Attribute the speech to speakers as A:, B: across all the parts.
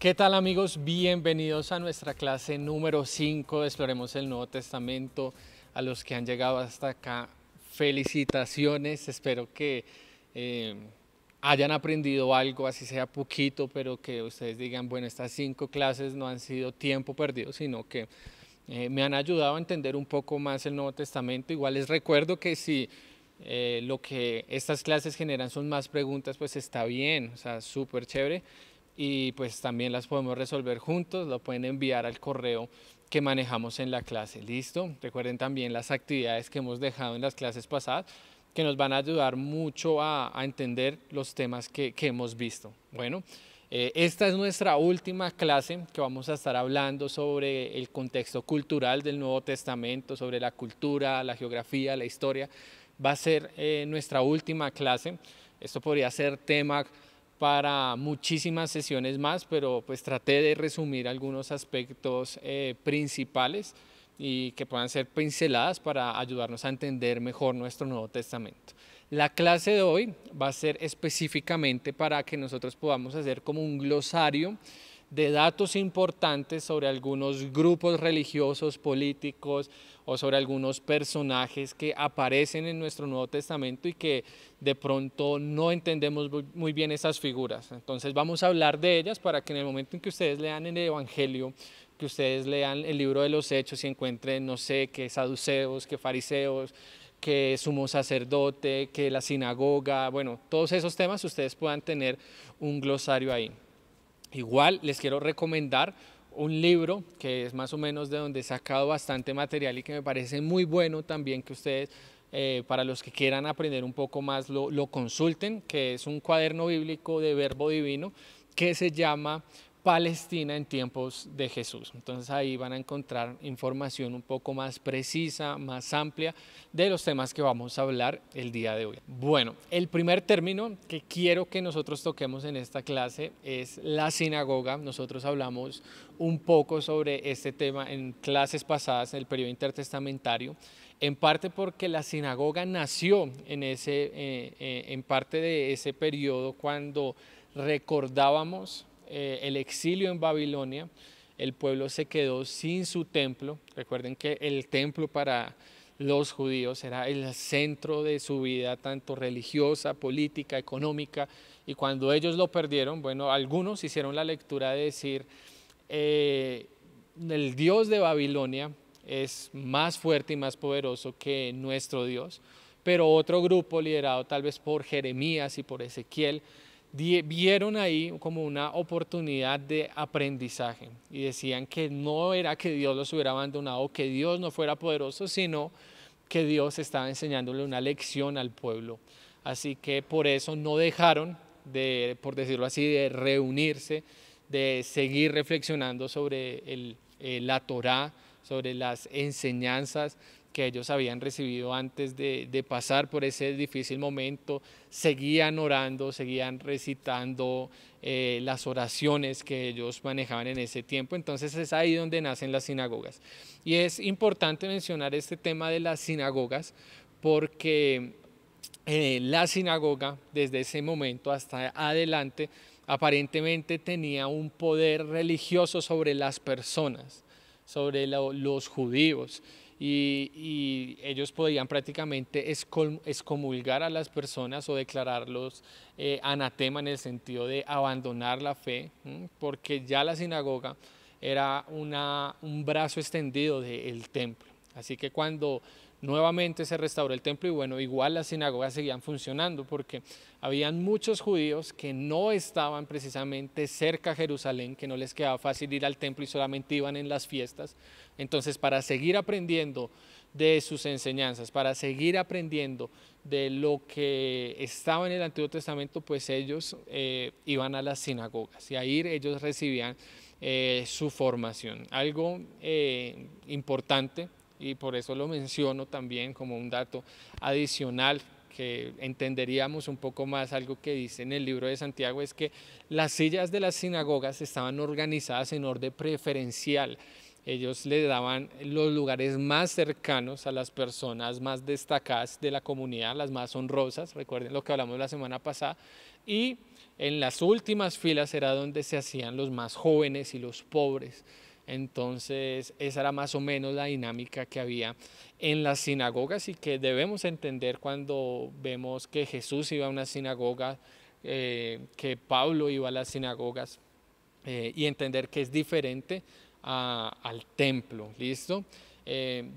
A: ¿Qué tal, amigos? Bienvenidos a nuestra clase número 5 de Exploremos el Nuevo Testamento. A los que han llegado hasta acá, felicitaciones. Espero que eh, hayan aprendido algo, así sea poquito, pero que ustedes digan, bueno, estas 5 clases no han sido tiempo perdido, sino que me han ayudado a entender un poco más el Nuevo Testamento. Igual les recuerdo que si lo que estas clases generan son más preguntas, pues está bien, o sea, súper chévere. Y pues también las podemos resolver juntos, lo pueden enviar al correo que manejamos en la clase. ¿Listo? Recuerden también las actividades que hemos dejado en las clases pasadas, que nos van a ayudar mucho a entender los temas que hemos visto. Bueno, esta es nuestra última clase que vamos a estar hablando sobre el contexto cultural del Nuevo Testamento, sobre la cultura, la geografía, la historia. Va a ser nuestra última clase. Esto podría ser tema para muchísimas sesiones más, pero pues traté de resumir algunos aspectos principales y que puedan ser pinceladas para ayudarnos a entender mejor nuestro Nuevo Testamento. La clase de hoy va a ser específicamente para que nosotros podamos hacer como un glosario de datos importantes sobre algunos grupos religiosos, políticos o sobre algunos personajes que aparecen en nuestro Nuevo Testamento y que de pronto no entendemos muy bien esas figuras. Entonces vamos a hablar de ellas para que en el momento en que ustedes lean el Evangelio, que ustedes lean el libro de los Hechos y encuentren, no sé, que saduceos, que fariseos, que sumo sacerdote, que la sinagoga, bueno, todos esos temas ustedes puedan tener un glosario ahí. Igual les quiero recomendar un libro que es más o menos de donde he sacado bastante material y que me parece muy bueno también que ustedes, para los que quieran aprender un poco más, lo consulten, que es un cuaderno bíblico de Verbo Divino que se llama Palestina en tiempos de Jesús. Entonces ahí van a encontrar información un poco más precisa, más amplia de los temas que vamos a hablar el día de hoy. Bueno, el primer término que quiero que nosotros toquemos en esta clase es la sinagoga. Nosotros hablamos un poco sobre este tema en clases pasadas, en el periodo intertestamentario, en parte porque la sinagoga nació en parte de ese periodo cuando recordábamos el exilio en Babilonia. El pueblo se quedó sin su templo. Recuerden que el templo para los judíos era el centro de su vida, tanto religiosa, política, económica, y cuando ellos lo perdieron, bueno, algunos hicieron la lectura de decir, el Dios de Babilonia es más fuerte y más poderoso que nuestro Dios, pero otro grupo liderado tal vez por Jeremías y por Ezequiel, vieron ahí como una oportunidad de aprendizaje y decían que no era que Dios los hubiera abandonado, que Dios no fuera poderoso, sino que Dios estaba enseñándole una lección al pueblo. Así que por eso no dejaron de, por decirlo así, de reunirse, de seguir reflexionando sobre la Torá, sobre las enseñanzas que ellos habían recibido antes de pasar por ese difícil momento. Seguían orando, seguían recitando las oraciones que ellos manejaban en ese tiempo. Entonces es ahí donde nacen las sinagogas. Y es importante mencionar este tema de las sinagogas porque la sinagoga desde ese momento hasta adelante aparentemente tenía un poder religioso sobre las personas, sobre los judíos. Y ellos podían prácticamente excomulgar a las personas o declararlos anatema en el sentido de abandonar la fe, porque ya la sinagoga era un brazo extendido del templo. Así que cuando nuevamente se restauró el templo, y bueno, igual las sinagogas seguían funcionando porque habían muchos judíos que no estaban precisamente cerca a Jerusalén, que no les quedaba fácil ir al templo y solamente iban en las fiestas. Entonces, para seguir aprendiendo de sus enseñanzas, para seguir aprendiendo de lo que estaba en el Antiguo Testamento, pues ellos iban a las sinagogas y ahí ellos recibían su formación. Algo importante, y por eso lo menciono también como un dato adicional que entenderíamos un poco más algo que dice en el libro de Santiago, es que las sillas de las sinagogas estaban organizadas en orden preferencial Ellos le daban los lugares más cercanos a las personas más destacadas de la comunidad, las más honrosas, recuerden lo que hablamos la semana pasada, y en las últimas filas era donde se hacían los más jóvenes y los pobres. Entonces, esa era más o menos la dinámica que había en las sinagogas y que debemos entender cuando vemos que Jesús iba a una sinagoga, que Pablo iba a las sinagogas, y entender que es diferente al templo, ¿listo?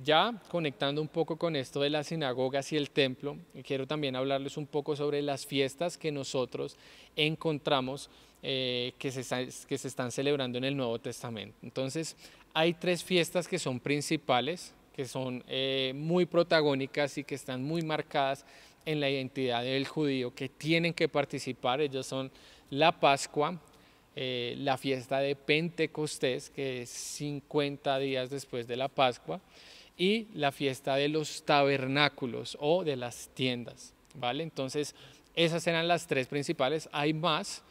A: Ya conectando un poco con esto de las sinagogas y el templo, quiero también hablarles un poco sobre las fiestas que nosotros encontramos, que se están celebrando en el Nuevo Testamento. Entonces, hay tres fiestas que son principales, que son muy protagónicas y que están muy marcadas en la identidad del judío, que tienen que participar. Ellos son la Pascua, la fiesta de Pentecostés, que es 50 días después de la Pascua, y la fiesta de los tabernáculos o de las tiendas, ¿vale? Entonces, esas eran las tres principales. Hay más,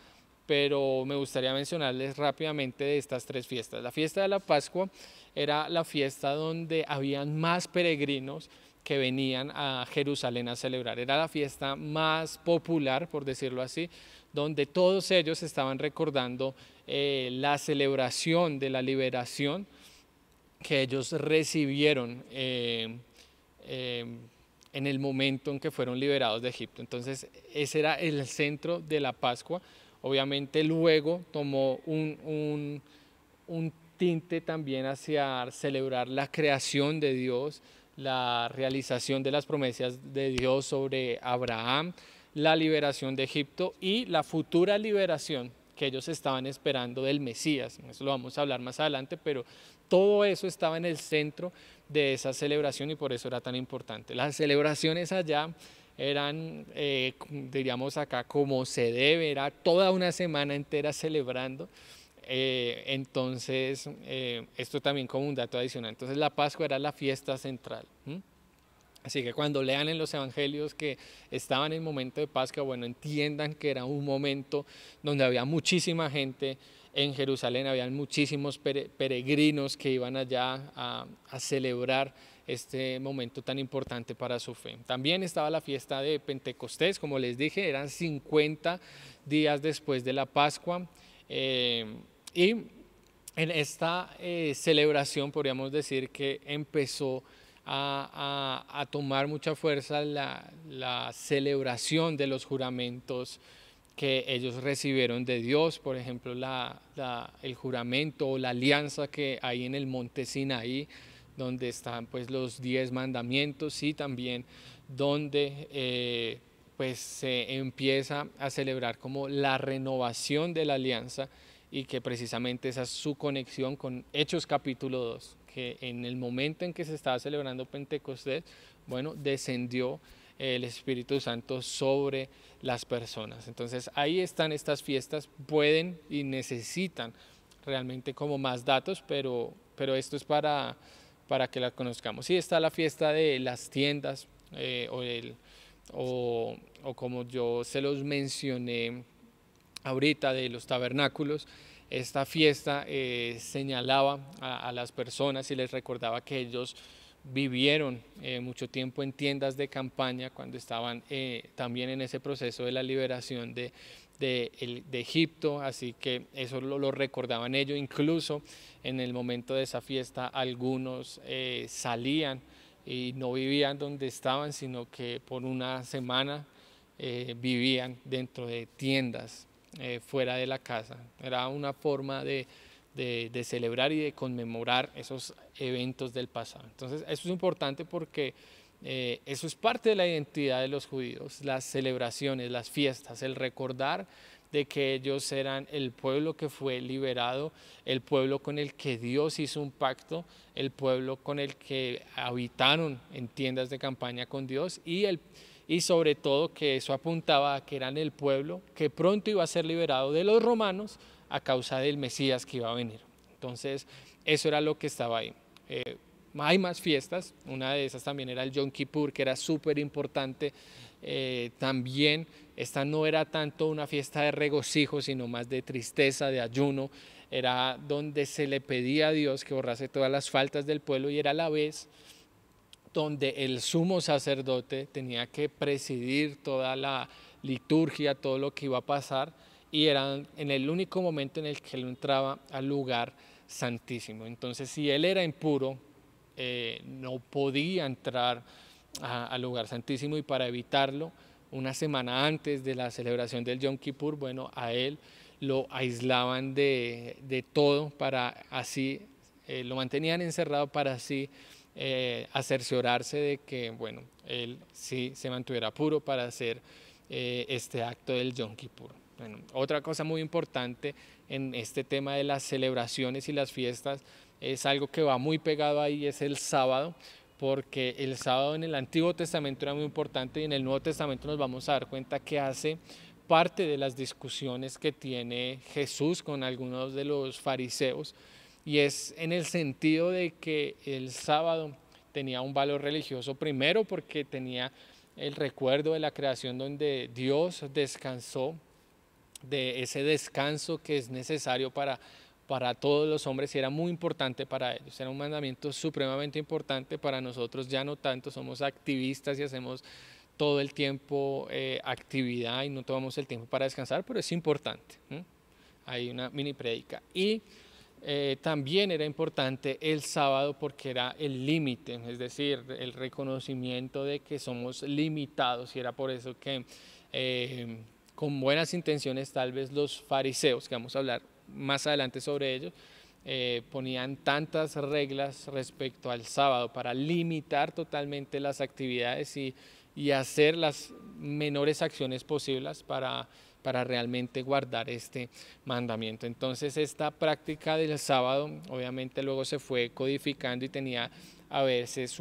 A: pero me gustaría mencionarles rápidamente de estas tres fiestas. La fiesta de la Pascua era la fiesta donde habían más peregrinos que venían a Jerusalén a celebrar. Era la fiesta más popular, por decirlo así, donde todos ellos estaban recordando la celebración de la liberación que ellos recibieron en el momento en que fueron liberados de Egipto. Entonces, ese era el centro de la Pascua. Obviamente luego tomó un tinte también hacia celebrar la creación de Dios, la realización de las promesas de Dios sobre Abraham, la liberación de Egipto y la futura liberación que ellos estaban esperando del Mesías. Eso lo vamos a hablar más adelante, pero todo eso estaba en el centro de esa celebración y por eso era tan importante. Las celebraciones allá eran, diríamos acá, como se debe, era toda una semana entera celebrando. Entonces, esto también como un dato adicional. Entonces, la Pascua era la fiesta central. Así que cuando lean en los evangelios que estaban en el momento de Pascua, bueno, entiendan que era un momento donde había muchísima gente en Jerusalén, habían muchísimos peregrinos que iban allá a celebrar este momento tan importante para su fe. También estaba la fiesta de Pentecostés, como les dije, eran 50 días después de la Pascua. Y en esta celebración podríamos decir que empezó a tomar mucha fuerza la celebración de los juramentos que ellos recibieron de Dios, por ejemplo, el juramento o la alianza que hay en el monte Sinaí, donde están pues los 10 mandamientos y también donde pues se empieza a celebrar como la renovación de la alianza y que precisamente esa es su conexión con Hechos capítulo 2, que en el momento en que se estaba celebrando Pentecostés, bueno, descendió el Espíritu Santo sobre las personas. Entonces ahí están estas fiestas, pueden y necesitan realmente como más datos, pero esto es para que las conozcamos. Sí, está la fiesta de las tiendas, o como yo se los mencioné ahorita, de los tabernáculos. Esta fiesta señalaba a las personas y les recordaba que ellos vivieron mucho tiempo en tiendas de campaña cuando estaban también en ese proceso de la liberación de Egipto, así que eso lo recordaban ellos. Incluso en el momento de esa fiesta algunos salían y no vivían donde estaban, sino que por una semana vivían dentro de tiendas fuera de la casa. Era una forma de celebrar y de conmemorar esos eventos del pasado. Entonces eso es importante porque eso es parte de la identidad de los judíos, las celebraciones, las fiestas, el recordar de que ellos eran el pueblo que fue liberado, el pueblo con el que Dios hizo un pacto, el pueblo con el que habitaron en tiendas de campaña con Dios y sobre todo que eso apuntaba a que eran el pueblo que pronto iba a ser liberado de los romanos a causa del Mesías que iba a venir. Entonces eso era lo que estaba ahí. Hay más fiestas, una de esas también era el Yom Kippur, que era súper importante también esta no era tanto una fiesta de regocijo, sino más de tristeza, de ayuno. Era donde se le pedía a Dios que borrase todas las faltas del pueblo, y era a la vez donde el sumo sacerdote tenía que presidir toda la liturgia, todo lo que iba a pasar, y era en el único momento en el que él entraba al lugar santísimo. Entonces, si él era impuro, no podía entrar al lugar santísimo, y para evitarlo, una semana antes de la celebración del Yom Kippur, bueno, a él lo aislaban de todo, para así, lo mantenían encerrado para así cerciorarse de que, bueno, él sí se mantuviera puro para hacer este acto del Yom Kippur. Bueno, otra cosa muy importante en este tema de las celebraciones y las fiestas es algo que va muy pegado ahí, es el sábado, porque el sábado en el Antiguo Testamento era muy importante, y en el Nuevo Testamento nos vamos a dar cuenta que hace parte de las discusiones que tiene Jesús con algunos de los fariseos, y es en el sentido de que el sábado tenía un valor religioso, primero porque tenía el recuerdo de la creación donde Dios descansó, de ese descanso que es necesario para todos los hombres, y era muy importante para ellos, era un mandamiento supremamente importante. Para nosotros ya no tanto, somos activistas y hacemos todo el tiempo actividad y no tomamos el tiempo para descansar, pero es importante. Hay una mini prédica. Y también era importante el sábado porque era el límite, es decir, el reconocimiento de que somos limitados, y era por eso que con buenas intenciones tal vez los fariseos, que vamos a hablar más adelante sobre ellos, ponían tantas reglas respecto al sábado para limitar totalmente las actividades y hacer las menores acciones posibles para realmente guardar este mandamiento. Entonces, esta práctica del sábado obviamente luego se fue codificando, y tenía a veces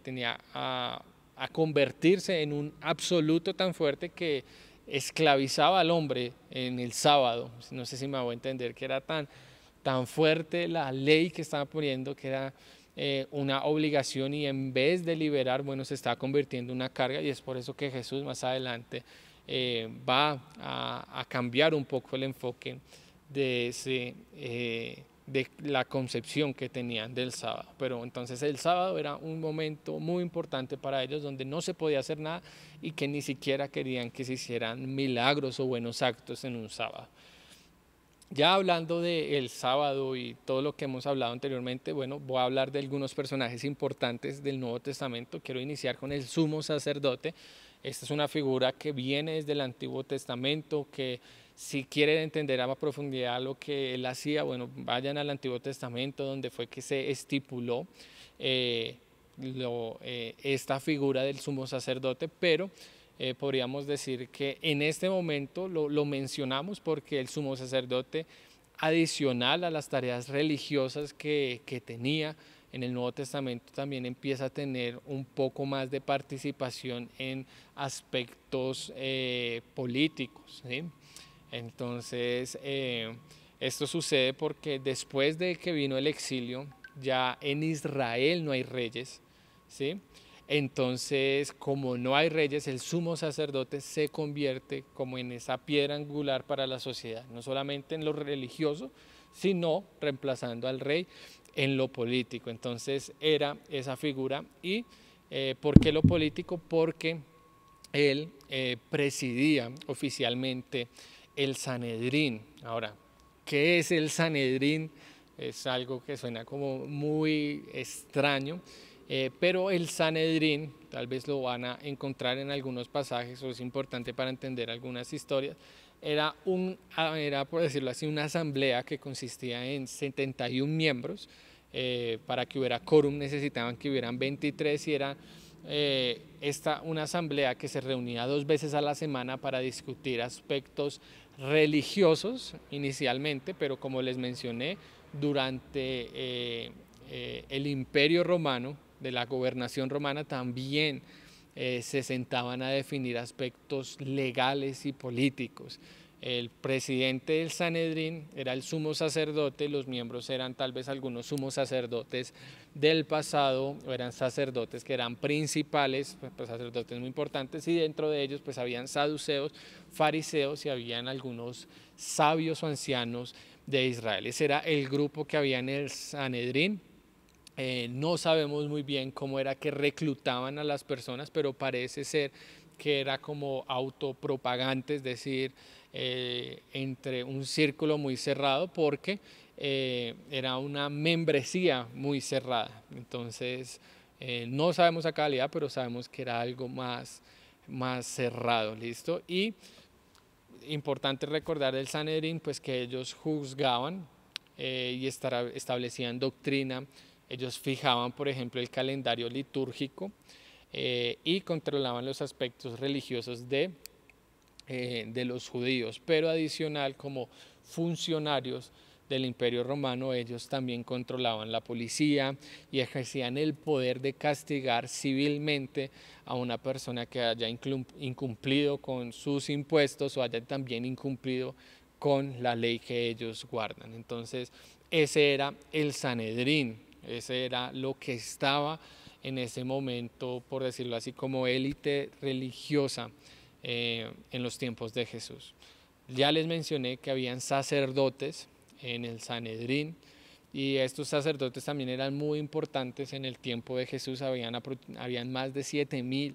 A: tenía a convertirse en un absoluto tan fuerte que esclavizaba al hombre en el sábado. No sé si me hago entender, que era tan fuerte la ley que estaba poniendo, que era una obligación, y en vez de liberar, bueno, se estaba convirtiendo en una carga, y es por eso que Jesús más adelante va a cambiar un poco el enfoque de la concepción que tenían del sábado. Pero entonces el sábado era un momento muy importante para ellos, donde no se podía hacer nada, y que ni siquiera querían que se hicieran milagros o buenos actos en un sábado. Ya hablando del sábado y todo lo que hemos hablado anteriormente, bueno, voy a hablar de algunos personajes importantes del Nuevo Testamento. Quiero iniciar con el sumo sacerdote. Esta es una figura que viene desde el Antiguo Testamento, que si quieren entender a profundidad lo que él hacía, bueno, vayan al Antiguo Testamento, donde fue que se estipuló esta figura del sumo sacerdote, pero podríamos decir que en este momento lo mencionamos porque el sumo sacerdote, adicional a las tareas religiosas que tenía en el Nuevo Testamento, también empieza a tener un poco más de participación en aspectos políticos, ¿sí? Entonces, esto sucede porque después de que vino el exilio, ya en Israel no hay reyes, ¿sí? Entonces, como no hay reyes, el sumo sacerdote se convierte como en esa piedra angular para la sociedad, no solamente en lo religioso, sino reemplazando al rey en lo político. Entonces era esa figura. ¿Y por qué lo político? Porque él presidía oficialmente el Sanedrín. Ahora, ¿qué es el Sanedrín? Es algo que suena como muy extraño. Pero el Sanedrín, tal vez lo van a encontrar en algunos pasajes, o es importante para entender algunas historias, era por decirlo así, una asamblea que consistía en 71 miembros. Para que hubiera quórum necesitaban que hubieran 23, y era una asamblea que se reunía 2 veces a la semana para discutir aspectos religiosos inicialmente, pero como les mencioné, durante el Imperio Romano, de la gobernación romana, también se sentaban a definir aspectos legales y políticos. El presidente del Sanedrín era el sumo sacerdote, los miembros eran tal vez algunos sumos sacerdotes del pasado, o eran sacerdotes que eran principales, pues sacerdotes muy importantes, y dentro de ellos pues habían saduceos, fariseos y habían algunos sabios o ancianos de Israel. Ese era el grupo que había en el Sanedrín. No sabemos muy bien cómo era que reclutaban a las personas, pero parece ser que era como autopropagante, es decir, entre un círculo muy cerrado, porque era una membresía muy cerrada. Entonces, no sabemos a calidad, pero sabemos que era algo más cerrado, ¿listo? Y importante recordar del Sanedrín, pues que ellos juzgaban y establecían doctrina. Ellos fijaban, por ejemplo, el calendario litúrgico y controlaban los aspectos religiosos de los judíos, pero adicional, como funcionarios del Imperio Romano, ellos también controlaban la policía y ejercían el poder de castigar civilmente a una persona que haya incumplido con sus impuestos o haya también incumplido con la ley que ellos guardan. Entonces, ese era el Sanedrín, ese era lo que estaba en ese momento, por decirlo así, como élite religiosa en los tiempos de Jesús. Ya les mencioné que habían sacerdotes en el Sanedrín y estos sacerdotes también eran muy importantes en el tiempo de Jesús. Habían más de 7000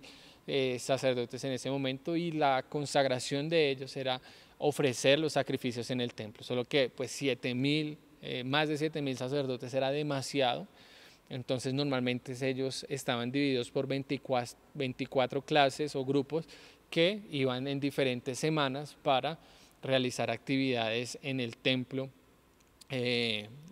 A: sacerdotes en ese momento y la consagración de ellos era ofrecer los sacrificios en el templo, solo que pues 7000, más de 7000 sacerdotes era demasiado. Entonces normalmente ellos estaban divididos por 24 clases o grupos que iban en diferentes semanas para realizar actividades en el templo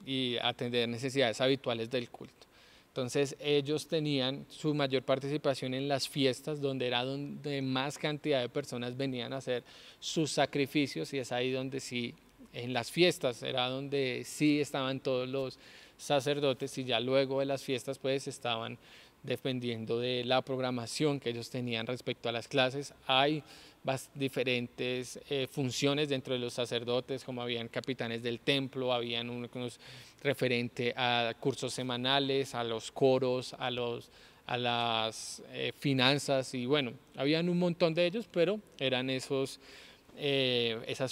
A: y atender necesidades habituales del culto. Entonces ellos tenían su mayor participación en las fiestas, donde era donde más cantidad de personas venían a hacer sus sacrificios, y es ahí donde sí, en las fiestas era donde sí estaban todos los sacerdotes, y ya luego de las fiestas pues estaban dependiendo de la programación que ellos tenían respecto a las clases. Hay diferentes funciones dentro de los sacerdotes, como habían capitanes del templo, habían unos referente a cursos semanales, a los coros, a las finanzas, y bueno, habían un montón de ellos, pero eran esas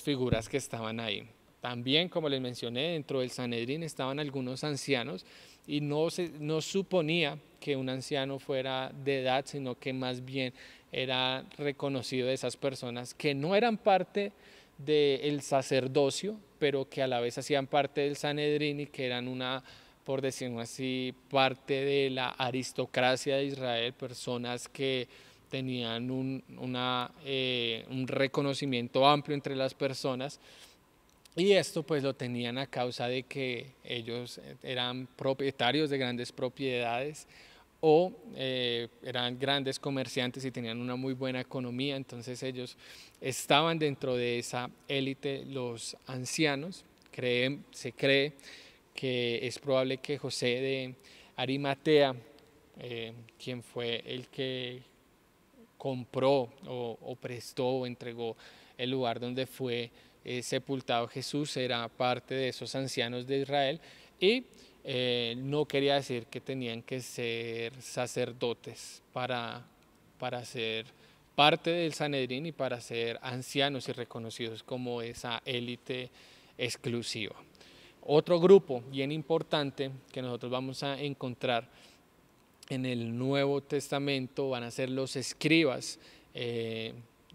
A: figuras que estaban ahí. También, como les mencioné, dentro del Sanedrín estaban algunos ancianos y no suponía que un anciano fuera de edad, sino que más bien era reconocido de esas personas que no eran parte del sacerdocio, pero que a la vez hacían parte del Sanedrín y que eran por decirlo así, parte de la aristocracia de Israel, personas que tenían un reconocimiento amplio entre las personas. Y esto pues lo tenían a causa de que ellos eran propietarios de grandes propiedades o eran grandes comerciantes y tenían una muy buena economía. Entonces ellos estaban dentro de esa élite, los ancianos. Se cree que es probable que José de Arimatea, quien fue el que compró o prestó o entregó el lugar donde fue sepultado Jesús, era parte de esos ancianos de Israel, y no quería decir que tenían que ser sacerdotes para ser parte del Sanedrín y para ser ancianos y reconocidos como esa élite exclusiva. Otro grupo bien importante que nosotros vamos a encontrar en el Nuevo Testamento van a ser los escribas.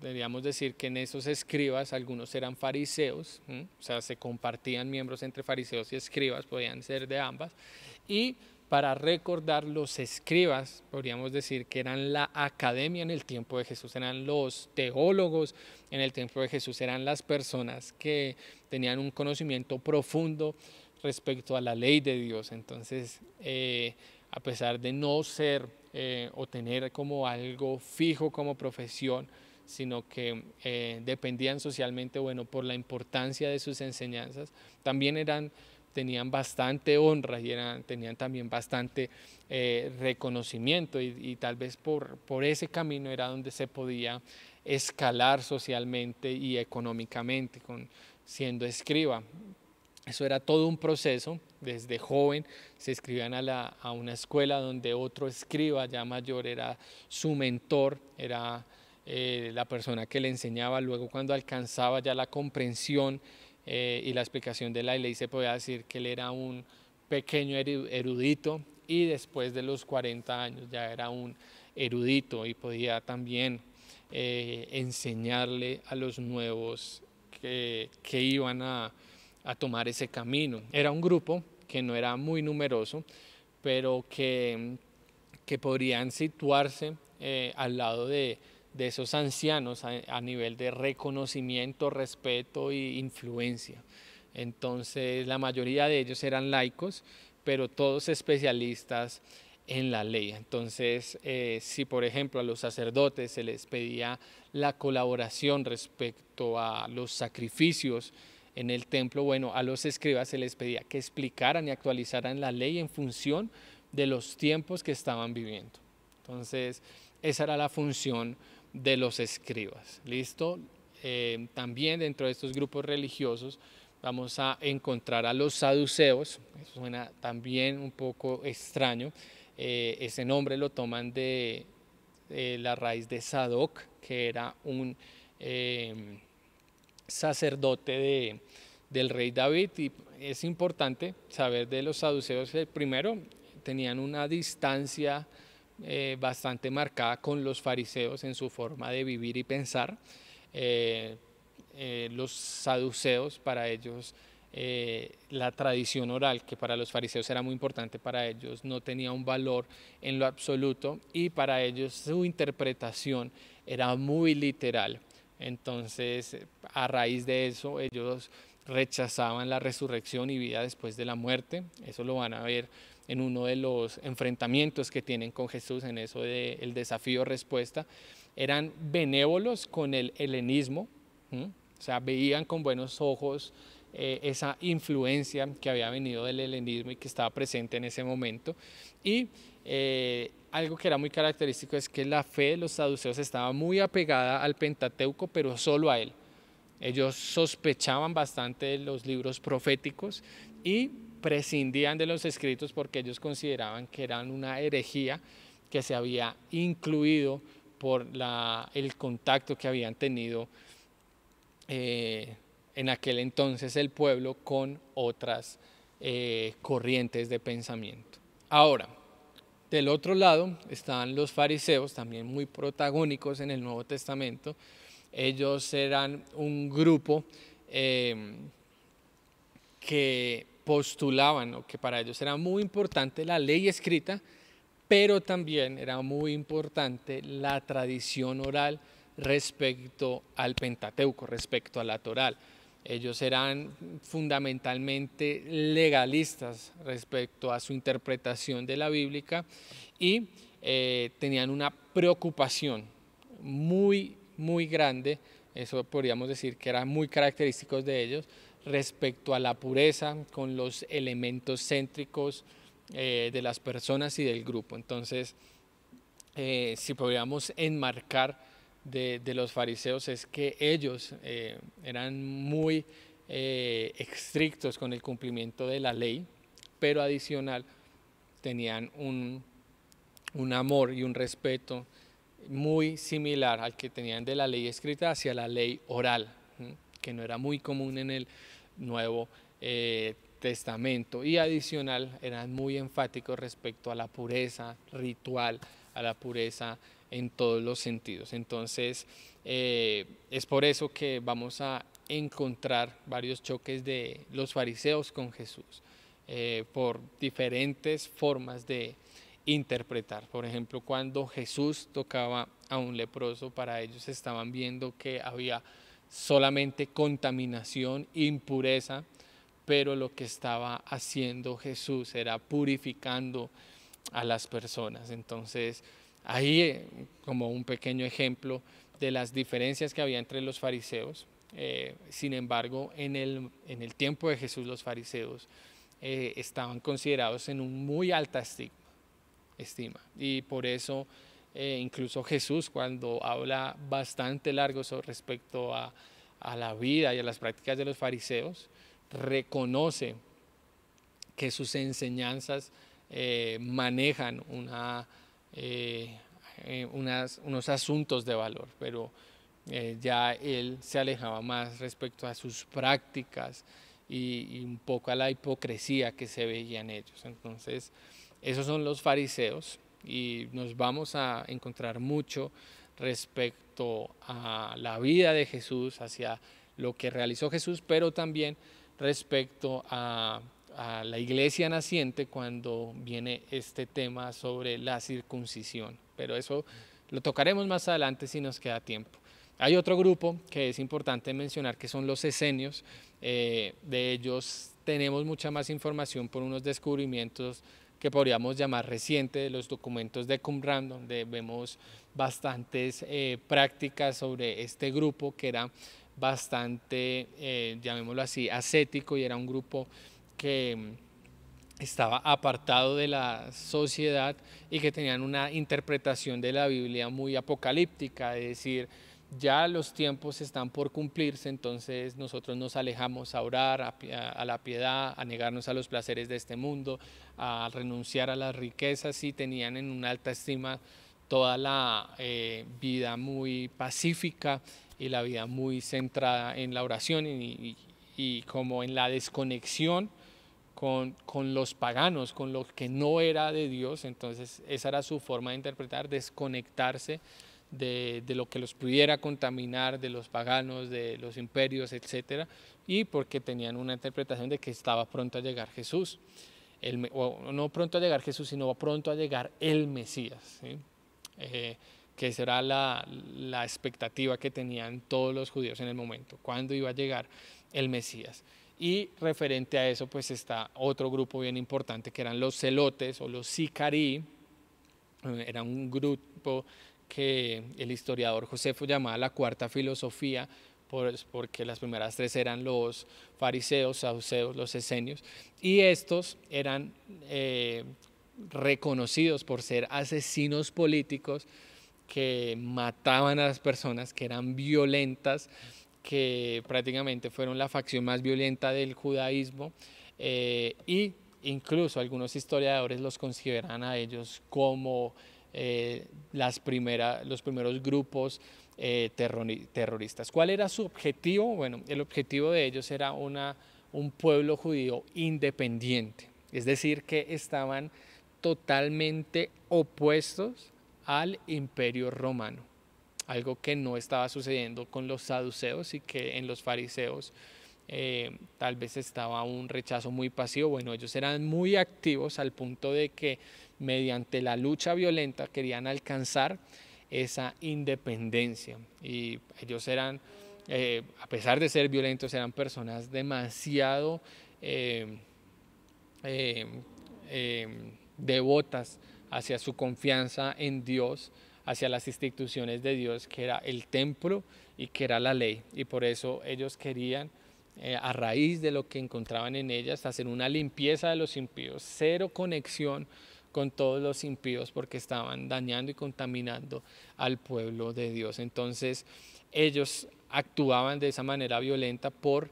A: Deberíamos decir que en esos escribas algunos eran fariseos, o sea, se compartían miembros entre fariseos y escribas, podían ser de ambas. Y para recordar, los escribas, podríamos decir que eran la academia en el tiempo de Jesús, eran los teólogos en el tiempo de Jesús, eran las personas que tenían un conocimiento profundo respecto a la ley de Dios. Entonces, a pesar de no ser o tener como algo fijo como profesión, sino que dependían socialmente, bueno, por la importancia de sus enseñanzas, también tenían bastante honra y tenían también bastante reconocimiento, y tal vez por ese camino era donde se podía escalar socialmente y económicamente siendo escriba. Eso era todo un proceso. Desde joven se inscribían a una escuela donde otro escriba ya mayor era su mentor, era la persona que le enseñaba. Luego, cuando alcanzaba ya la comprensión y la explicación de la ley, se podía decir que él era un pequeño erudito, y después de los 40 años ya era un erudito y podía también enseñarle a los nuevos que iban a tomar ese camino. Era un grupo que no era muy numeroso, pero que podrían situarse al lado de esos ancianos a nivel de reconocimiento, respeto e influencia. Entonces, la mayoría de ellos eran laicos, pero todos especialistas en la ley. Entonces, si por ejemplo a los sacerdotes se les pedía la colaboración respecto a los sacrificios en el templo, bueno, a los escribas se les pedía que explicaran y actualizaran la ley en función de los tiempos que estaban viviendo. Entonces, esa era la función de los escribas. ¿Listo? También dentro de estos grupos religiosos vamos a encontrar a los saduceos. Eso suena también un poco extraño. Ese nombre lo toman de la raíz de Sadoc, que era un sacerdote del rey David. Y es importante saber de los saduceos. Primero, tenían una distancia bastante marcada con los fariseos en su forma de vivir y pensar. Los saduceos, para ellos la tradición oral, que para los fariseos era muy importante, para ellos no tenía un valor en lo absoluto, y para ellos su interpretación era muy literal. Entonces, a raíz de eso, ellos rechazaban la resurrección y vida después de la muerte. Eso lo van a ver en uno de los enfrentamientos que tienen con Jesús, en eso del desafío-respuesta. Eran benévolos con el helenismo, o sea, veían con buenos ojos esa influencia que había venido del helenismo y que estaba presente en ese momento. Y algo que era muy característico es que la fe de los saduceos estaba muy apegada al Pentateuco, pero solo a él. Ellos sospechaban bastante de los libros proféticos y prescindían de los escritos porque ellos consideraban que eran una herejía que se había incluido por el contacto que habían tenido en aquel entonces el pueblo con otras corrientes de pensamiento. Ahora, del otro lado están los fariseos, también muy protagónicos en el Nuevo Testamento. Ellos eran un grupo que postulaban, o que para ellos era muy importante la ley escrita, pero también era muy importante la tradición oral respecto al Pentateuco, respecto a la Torá. Ellos eran fundamentalmente legalistas respecto a su interpretación de la Biblia, y tenían una preocupación muy grande, eso podríamos decir que era muy característico de ellos, respecto a la pureza con los elementos céntricos de las personas y del grupo. Entonces, si podríamos enmarcar de los fariseos, es que ellos eran muy estrictos con el cumplimiento de la ley, pero adicional tenían un amor y un respeto muy similar al que tenían de la ley escrita hacia la ley oral, que no era muy común en el Nuevo Testamento. Y adicional eran muy enfáticos respecto a la pureza ritual, a la pureza en todos los sentidos. Entonces, es por eso que vamos a encontrar varios choques de los fariseos con Jesús, por diferentes formas de interpretar. Por ejemplo, cuando Jesús tocaba a un leproso, para ellos estaban viendo que había solamente contaminación, impureza, pero lo que estaba haciendo Jesús era purificando a las personas. Entonces, ahí como un pequeño ejemplo de las diferencias que había entre los fariseos. Sin embargo, en el tiempo de Jesús, los fariseos estaban considerados en un muy alta estima, y por eso incluso Jesús, cuando habla bastante largo respecto a la vida y a las prácticas de los fariseos, reconoce que sus enseñanzas manejan unos asuntos de valor, pero ya él se alejaba más respecto a sus prácticas y un poco a la hipocresía que se veía en ellos. Entonces, esos son los fariseos y nos vamos a encontrar mucho respecto a la vida de Jesús, hacia lo que realizó Jesús, pero también respecto a la iglesia naciente cuando viene este tema sobre la circuncisión. Pero eso lo tocaremos más adelante si nos queda tiempo. Hay otro grupo que es importante mencionar que son los esenios. De ellos tenemos mucha más información por unos descubrimientos que podríamos llamar recientes de los documentos de Qumran, donde vemos bastantes prácticas sobre este grupo que era bastante, llamémoslo así, ascético, y era un grupo que estaba apartado de la sociedad y que tenían una interpretación de la Biblia muy apocalíptica, es decir, ya los tiempos están por cumplirse, entonces nosotros nos alejamos a orar, a la piedad, a negarnos a los placeres de este mundo, a renunciar a las riquezas, y tenían en una alta estima toda la vida muy pacífica y la vida muy centrada en la oración y como en la desconexión con los paganos, con lo que no era de Dios. Entonces esa era su forma de interpretar, desconectarse de lo que los pudiera contaminar, de los paganos, de los imperios, etcétera, y porque tenían una interpretación de que estaba pronto a llegar Jesús, o no pronto a llegar Jesús, sino pronto a llegar el Mesías, ¿sí? Que esa era la expectativa que tenían todos los judíos en el momento, cuándo iba a llegar el Mesías. Y referente a eso, pues está otro grupo bien importante, que eran los celotes o los sicarí. Era un grupo que el historiador Josefo llamaba la cuarta filosofía, porque las primeras tres eran los fariseos, saduceos, los esenios, y estos eran reconocidos por ser asesinos políticos que mataban a las personas, que eran violentas, que prácticamente fueron la facción más violenta del judaísmo, y incluso algunos historiadores los consideran a ellos como los primeros grupos terroristas. ¿Cuál era su objetivo? Bueno, el objetivo de ellos era un pueblo judío independiente, es decir, que estaban totalmente opuestos al imperio romano, algo que no estaba sucediendo con los saduceos y que en los fariseos tal vez estaba un rechazo muy pasivo. Bueno, ellos eran muy activos al punto de que mediante la lucha violenta querían alcanzar esa independencia, y ellos eran, a pesar de ser violentos, eran personas demasiado devotas hacia su confianza en Dios, hacia las instituciones de Dios, que era el templo y que era la ley, y por eso ellos querían, a raíz de lo que encontraban en ellas, hacer una limpieza de los impíos, cero conexión con todos los impíos, porque estaban dañando y contaminando al pueblo de Dios. Entonces ellos actuaban de esa manera violenta por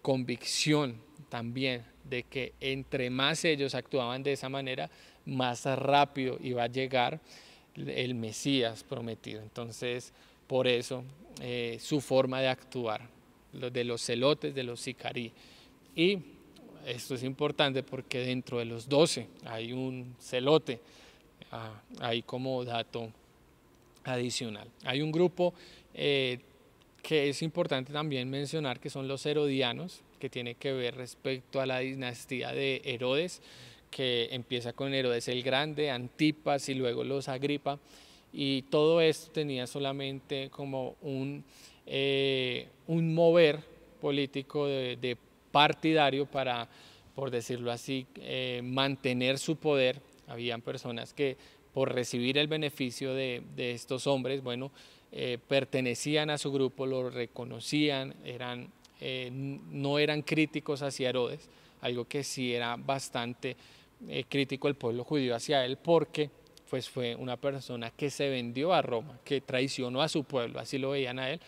A: convicción también de que entre más ellos actuaban de esa manera, más rápido iba a llegar el Mesías prometido. Entonces, por eso su forma de actuar, de los celotes, de los sicarí. Y esto es importante porque dentro de los 12 hay un celote, ahí como dato adicional. Hay un grupo que es importante también mencionar, que son los herodianos, que tiene que ver respecto a la dinastía de Herodes, que empieza con Herodes el Grande, Antipas y luego los Agripa, y todo esto tenía solamente como un mover político de partidario para, por decirlo así, mantener su poder. Habían personas que por recibir el beneficio de estos hombres, bueno, pertenecían a su grupo, lo reconocían, no eran críticos hacia Herodes, algo que sí era bastante crítico el pueblo judío hacia él, porque pues fue una persona que se vendió a Roma, que traicionó a su pueblo, así lo veían a él,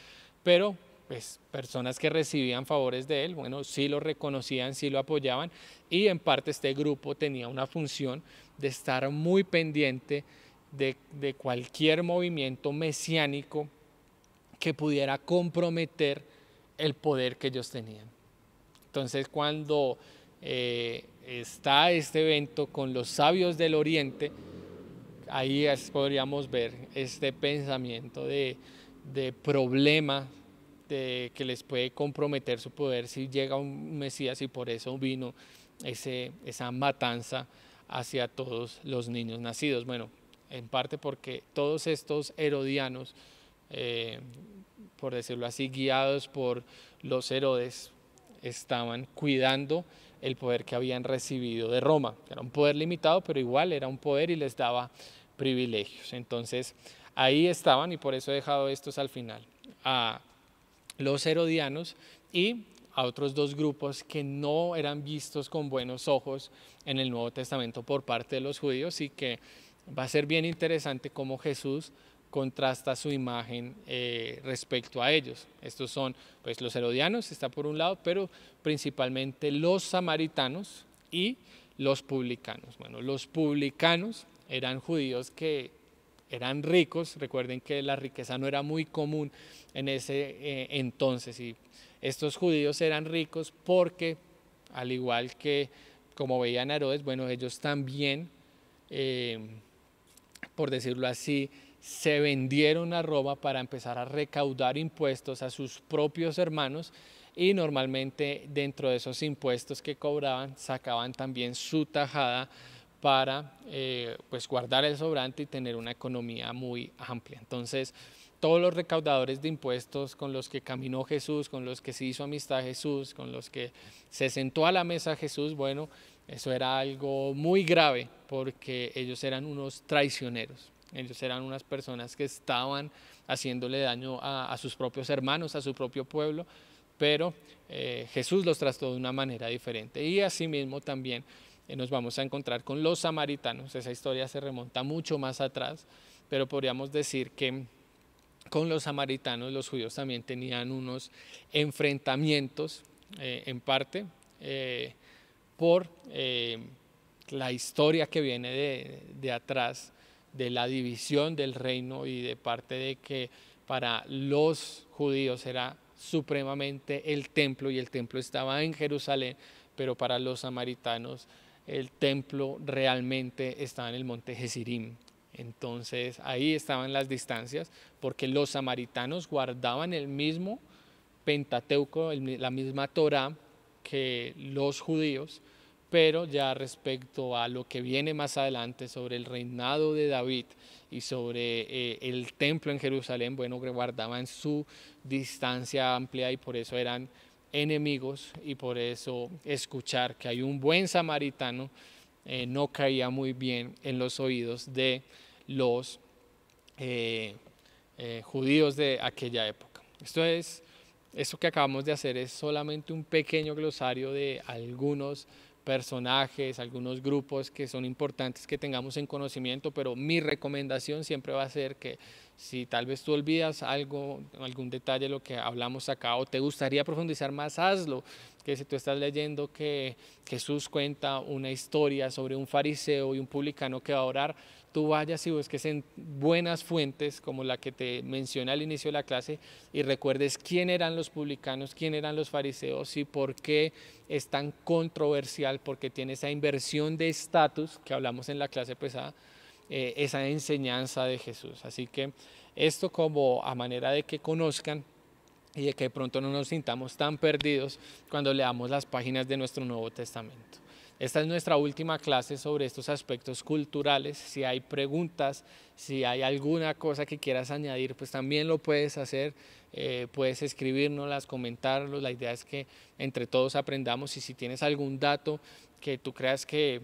A: pero pues personas que recibían favores de él, bueno, sí lo reconocían, sí lo apoyaban, y en parte este grupo tenía una función de estar muy pendiente de cualquier movimiento mesiánico que pudiera comprometer el poder que ellos tenían. Entonces, cuando está este evento con los sabios del Oriente, ahí podríamos ver este pensamiento de problema que les puede comprometer su poder si llega un Mesías, y por eso vino esa matanza hacia todos los niños nacidos. Bueno, en parte porque todos estos herodianos, por decirlo así, guiados por los Herodes, estaban cuidando el poder que habían recibido de Roma. Era un poder limitado, pero igual era un poder y les daba privilegios. Entonces ahí estaban, y por eso he dejado estos al final, a los herodianos y a otros dos grupos que no eran vistos con buenos ojos en el Nuevo Testamento por parte de los judíos, y que va a ser bien interesante cómo Jesús contrasta su imagen respecto a ellos. Estos son pues los herodianos, está por un lado, pero principalmente los samaritanos y los publicanos. Bueno, los publicanos eran judíos que eran ricos. Recuerden que la riqueza no era muy común en ese entonces, y estos judíos eran ricos porque, al igual que como veían a Herodes, bueno, ellos también, por decirlo así, se vendieron a Roma para empezar a recaudar impuestos a sus propios hermanos, y normalmente dentro de esos impuestos que cobraban sacaban también su tajada para pues guardar el sobrante y tener una economía muy amplia. Entonces, todos los recaudadores de impuestos con los que caminó Jesús, con los que se hizo amistad Jesús, con los que se sentó a la mesa Jesús, bueno, eso era algo muy grave, porque ellos eran unos traicioneros. Ellos eran unas personas que estaban haciéndole daño a sus propios hermanos, a su propio pueblo, pero Jesús los trató de una manera diferente. Y asimismo también nos vamos a encontrar con los samaritanos. Esa historia se remonta mucho más atrás, pero podríamos decir que con los samaritanos los judíos también tenían unos enfrentamientos, en parte por la historia que viene de atrás, de la división del reino, y de parte de que para los judíos era supremamente el templo, y el templo estaba en Jerusalén, pero para los samaritanos el templo realmente estaba en el monte Gerizim. Entonces ahí estaban las distancias, porque los samaritanos guardaban el mismo Pentateuco, la misma Torá que los judíos, pero ya respecto a lo que viene más adelante sobre el reinado de David y sobre el templo en Jerusalén, bueno, guardaban su distancia amplia, y por eso eran enemigos, y por eso escuchar que hay un buen samaritano no caía muy bien en los oídos de los judíos de aquella época. Esto que acabamos de hacer es solamente un pequeño glosario de algunos personajes, algunos grupos que son importantes que tengamos en conocimiento, pero mi recomendación siempre va a ser que si tal vez tú olvidas algún detalle de lo que hablamos acá, o te gustaría profundizar más, hazlo. Que si tú estás leyendo que Jesús cuenta una historia sobre un fariseo y un publicano que va a orar, tú vayas y busques en buenas fuentes como la que te mencioné al inicio de la clase, y recuerdes quién eran los publicanos, quién eran los fariseos, y por qué es tan controversial, porque tiene esa inversión de estatus que hablamos en la clase pasada, esa enseñanza de Jesús. Así que esto como a manera de que conozcan y de que de pronto no nos sintamos tan perdidos cuando leamos las páginas de nuestro Nuevo Testamento. Esta es nuestra última clase sobre estos aspectos culturales. Si hay preguntas, si hay alguna cosa que quieras añadir, pues también lo puedes hacer. Puedes escribirnos, comentarlos. La idea es que entre todos aprendamos, y si tienes algún dato que tú creas que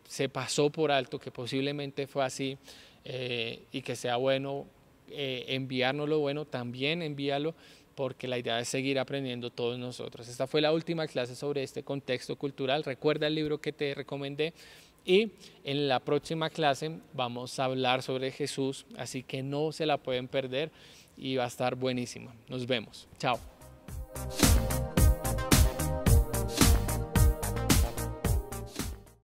A: se pasó por alto, que posiblemente fue así, y que sea bueno enviárnoslo, bueno, también envíalo, porque la idea es seguir aprendiendo todos nosotros. Esta fue la última clase sobre este contexto cultural. Recuerda el libro que te recomendé, Y en la próxima clase vamos a hablar sobre Jesús, así que no se la pueden perder y va a estar buenísima. Nos vemos. Chao.